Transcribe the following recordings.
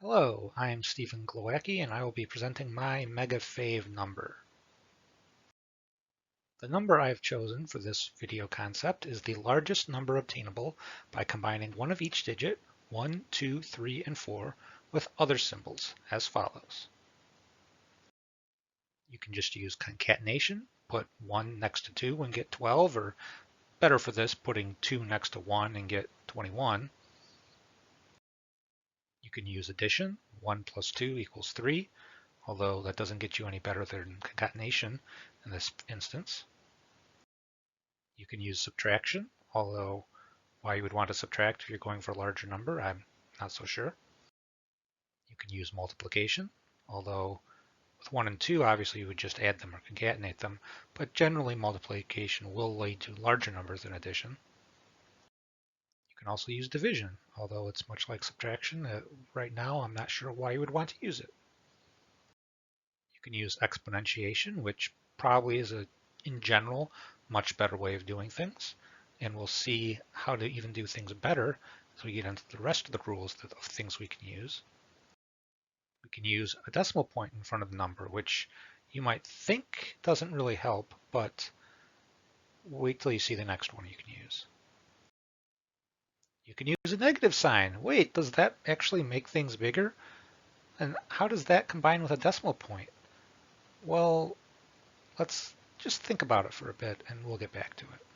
Hello, I'm Stephen Glowacki and I will be presenting my mega fave number. The number I've chosen for this video concept is the largest number obtainable by combining one of each digit, 1, 2, 3, and 4, with other symbols as follows. You can just use concatenation, put 1 next to 2 and get 12, or better for this, putting 2 next to 1 and get 21. You can use addition, 1 plus 2 equals 3, although that doesn't get you any better than concatenation in this instance. You can use subtraction, although why you would want to subtract if you're going for a larger number, I'm not so sure. You can use multiplication, although with 1 and 2, obviously you would just add them or concatenate them, but generally multiplication will lead to larger numbers than addition. You can also use division, although it's much like subtraction. Right now, I'm not sure why you would want to use it. You can use exponentiation, which probably is in general, much better way of doing things. And we'll see how to even do things better as we get into the rest of the rules of things we can use. We can use a decimal point in front of the number, which you might think doesn't really help, but wait till you see the next one you can use. You can use a negative sign. Wait, does that actually make things bigger? And how does that combine with a decimal point? Well, let's just think about it for a bit and we'll get back to it.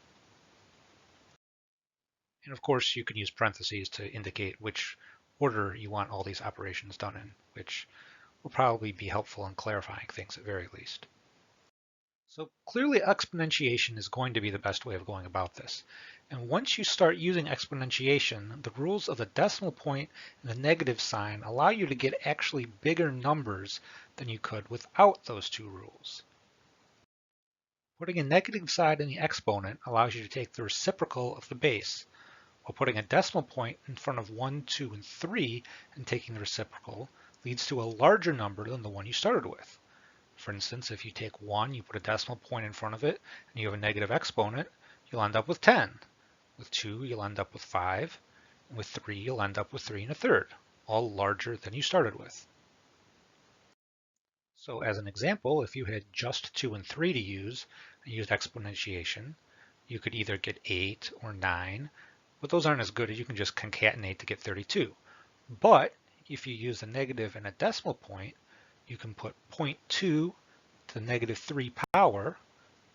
And of course, you can use parentheses to indicate which order you want all these operations done in, which will probably be helpful in clarifying things at very least. So clearly exponentiation is going to be the best way of going about this. And once you start using exponentiation, the rules of the decimal point and the negative sign allow you to get actually bigger numbers than you could without those two rules. Putting a negative sign in the exponent allows you to take the reciprocal of the base, while putting a decimal point in front of 1, 2, and 3 and taking the reciprocal leads to a larger number than the one you started with. For instance, if you take 1, you put a decimal point in front of it, and you have a negative exponent, you'll end up with 10. With 2, you'll end up with 5. And with 3, you'll end up with 3 and a third, all larger than you started with. So as an example, if you had just 2 and 3 to use and used exponentiation, you could either get 8 or 9, but those aren't as good as you can just concatenate to get 32. But if you use a negative and a decimal point, you can put 0.2 to the negative 3 power,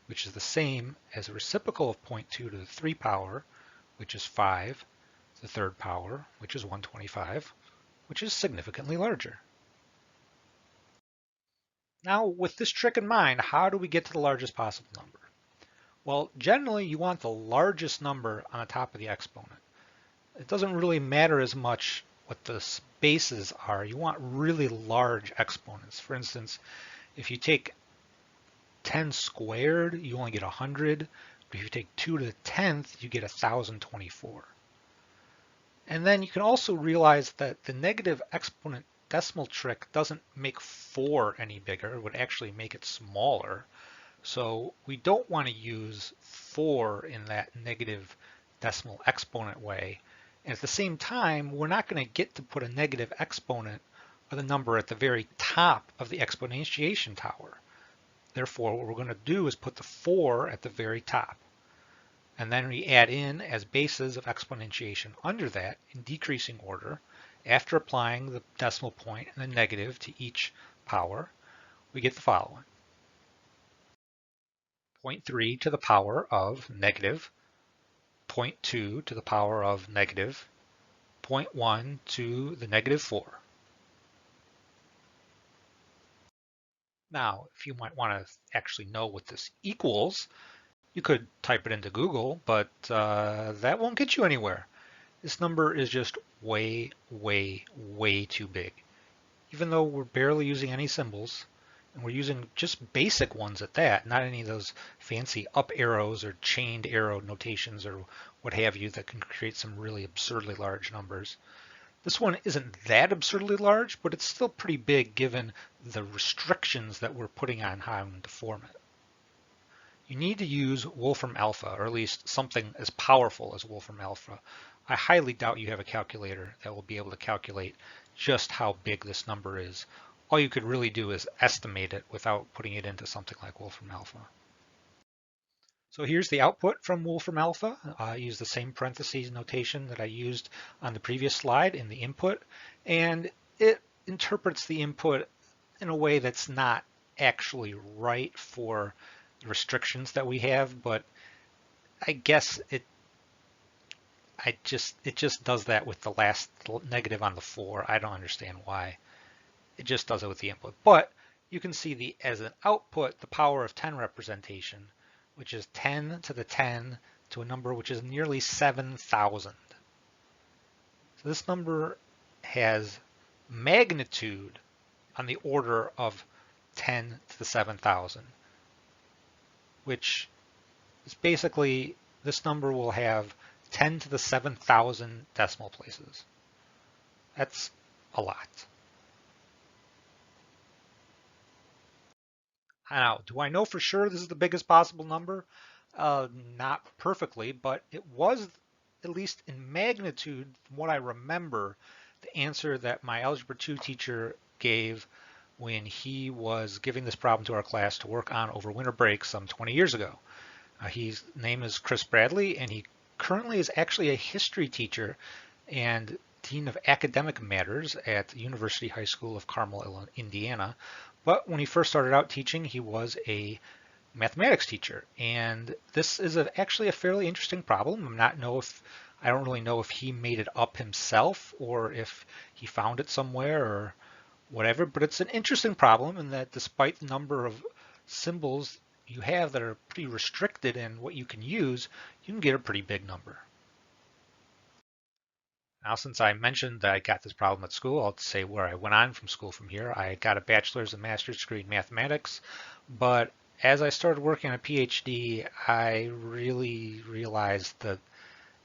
which is the same as a reciprocal of 0.2 to the 3 power, which is 5, the third power, which is 125, which is significantly larger. Now, with this trick in mind, how do we get to the largest possible number? Well, generally, you want the largest number on the top of the exponent. It doesn't really matter as much what the bases are. You want really large exponents. For instance, if you take 10 squared, you only get 100. But if you take 2 to the 10th, you get 1024. And then you can also realize that the negative exponent decimal trick doesn't make 4 any bigger. It would actually make it smaller. So we don't want to use 4 in that negative decimal exponent way. And at the same time, we're not going to get to put a negative exponent or the number at the very top of the exponentiation tower. Therefore, what we're going to do is put the 4 at the very top. And then we add in as bases of exponentiation under that in decreasing order. After applying the decimal point and the negative to each power, we get the following. 0.3 to the power of negative, 0.2 to the power of negative, 0.1 to the negative 4. Now, if you might want to actually know what this equals, you could type it into Google, but that won't get you anywhere. This number is just way, way, way too big. Even though we're barely using any symbols, and we're using just basic ones at that, not any of those fancy up arrows or chained arrow notations or what have you that can create some really absurdly large numbers. This one isn't that absurdly large, but it's still pretty big given the restrictions that we're putting on how to form it. You need to use Wolfram Alpha, or at least something as powerful as Wolfram Alpha. I highly doubt you have a calculator that will be able to calculate just how big this number is. All you could really do is estimate it without putting it into something like Wolfram Alpha. So here's the output from Wolfram Alpha. I use the same parentheses notation that I used on the previous slide in the input, and it interprets the input in a way that's not actually right for the restrictions that we have, but I guess it just does that with the last negative on the 4. I don't understand why. It just does it with the input. But you can see the as an output, the power of 10 representation, which is 10 to the 10 to a number which is nearly 7,000. So this number has magnitude on the order of 10 to the 7,000, which is basically, this number will have 10 to the 7,000 decimal places. That's a lot. Now, do I know for sure this is the biggest possible number? Not perfectly, but it was, at least in magnitude, from what I remember, the answer that my Algebra 2 teacher gave when he was giving this problem to our class to work on over winter break some 20 years ago. His name is Chris Bradley, and he currently is actually a history teacher and Dean of Academic Matters at University High School of Carmel, Indiana. But when he first started out teaching, he was a mathematics teacher. And this is actually a fairly interesting problem. I don't really know if he made it up himself or if he found it somewhere or whatever, but it's an interesting problem in that despite the number of symbols you have that are pretty restricted in what you can use, you can get a pretty big number. Now, since I mentioned that I got this problem at school, I'll say where I went on from school from here. I got a bachelor's and master's degree in mathematics, but as I started working on a PhD, I really realized that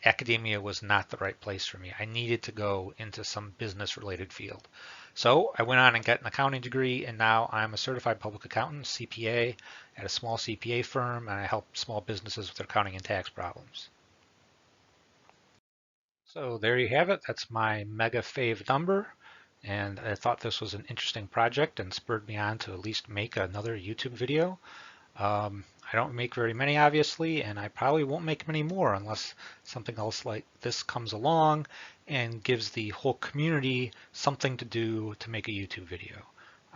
academia was not the right place for me. I needed to go into some business related field. So I went on and got an accounting degree, and now I'm a certified public accountant, CPA, at a small CPA firm, and I help small businesses with their accounting and tax problems. So there you have it. That's my mega fave number. And I thought this was an interesting project and spurred me on to at least make another YouTube video. I don't make very many, obviously, and I probably won't make many more unless something else like this comes along and gives the whole community something to do to make a YouTube video.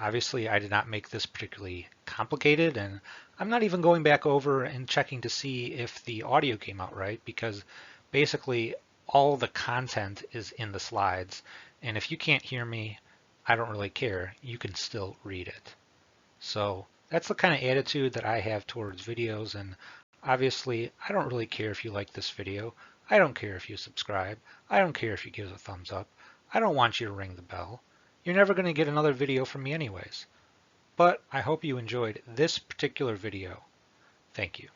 Obviously, I did not make this particularly complicated, and I'm not even going back over and checking to see if the audio came out right, because basically all the content is in the slides, and if you can't hear me, I don't really care. You can still read it. So that's the kind of attitude that I have towards videos, and obviously I don't really care if you like this video. I don't care if you subscribe. I don't care if you give a thumbs up. I don't want you to ring the bell. You're never going to get another video from me anyways. But I hope you enjoyed this particular video. Thank you.